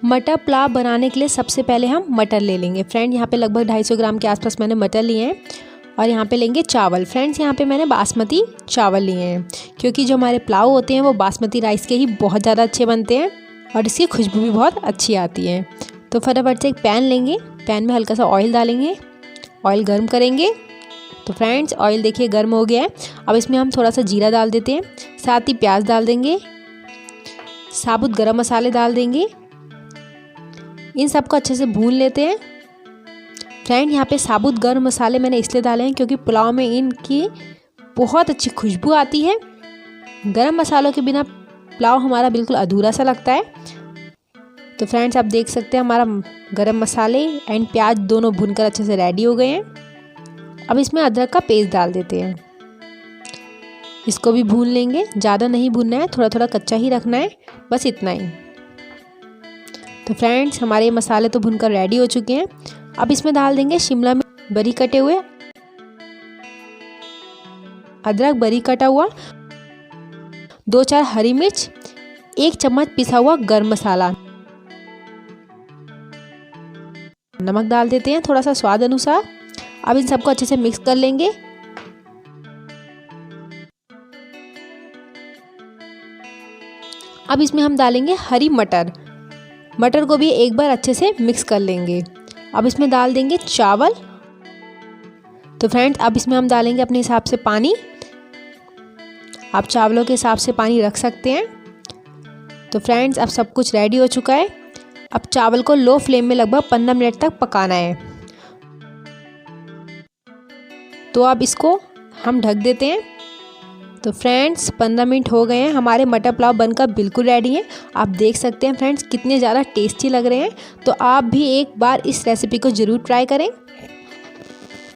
मटर पुलाव बनाने के लिए सबसे पहले हम मटर ले लेंगे। फ्रेंड यहाँ पे लगभग 250 ग्राम के आसपास मैंने मटर लिए हैं। और यहाँ पे लेंगे चावल। फ्रेंड्स यहाँ पे मैंने बासमती चावल लिए हैं, क्योंकि जो हमारे पुलाव होते हैं वो बासमती राइस के ही बहुत ज़्यादा अच्छे बनते हैं और इसकी खुशबू भी बहुत अच्छी आती है। तो फटाफट से एक पैन लेंगे, पैन में हल्का सा ऑयल डालेंगे, ऑयल गर्म करेंगे। तो फ्रेंड्स ऑयल देखिए गर्म हो गया है। अब इसमें हम थोड़ा सा जीरा डाल देते हैं, साथ ही प्याज डाल देंगे, साबुत गरम मसाले डाल देंगे, इन सबको अच्छे से भून लेते हैं। फ्रेंड यहाँ पे साबुत गरम मसाले मैंने इसलिए डाले हैं क्योंकि पुलाव में इनकी बहुत अच्छी खुशबू आती है। गरम मसालों के बिना पुलाव हमारा बिल्कुल अधूरा सा लगता है। तो फ्रेंड्स आप देख सकते हैं हमारा गरम मसाले एंड प्याज दोनों भूनकर अच्छे से रेडी हो गए हैं। अब इसमें अदरक का पेस्ट डाल देते हैं, इसको भी भून लेंगे। ज़्यादा नहीं भूनना है, थोड़ा थोड़ा कच्चा ही रखना है, बस इतना ही। तो फ्रेंड्स हमारे मसाले तो भूनकर रेडी हो चुके हैं। अब इसमें डाल देंगे शिमला मिर्च बारीक कटे हुए, अदरक बारीक कटा हुआ, 2-4 हरी मिर्च, 1 चम्मच पिसा हुआ गरम मसाला, नमक डाल देते हैं थोड़ा सा स्वाद अनुसार। अब इन सबको अच्छे से मिक्स कर लेंगे। अब इसमें हम डालेंगे हरी मटर, मटर को भी एक बार अच्छे से मिक्स कर लेंगे। अब इसमें डाल देंगे चावल। तो फ्रेंड्स अब इसमें हम डालेंगे अपने हिसाब से पानी, आप चावलों के हिसाब से पानी रख सकते हैं। तो फ्रेंड्स अब सब कुछ रेडी हो चुका है। अब चावल को लो फ्लेम में लगभग 15 मिनट तक पकाना है। तो अब इसको हम ढक देते हैं। तो फ्रेंड्स 15 मिनट हो गए हैं, हमारे मटर पुलाव बनकर बिल्कुल रेडी है। आप देख सकते हैं फ्रेंड्स कितने ज़्यादा टेस्टी लग रहे हैं। तो आप भी एक बार इस रेसिपी को ज़रूर ट्राई करें।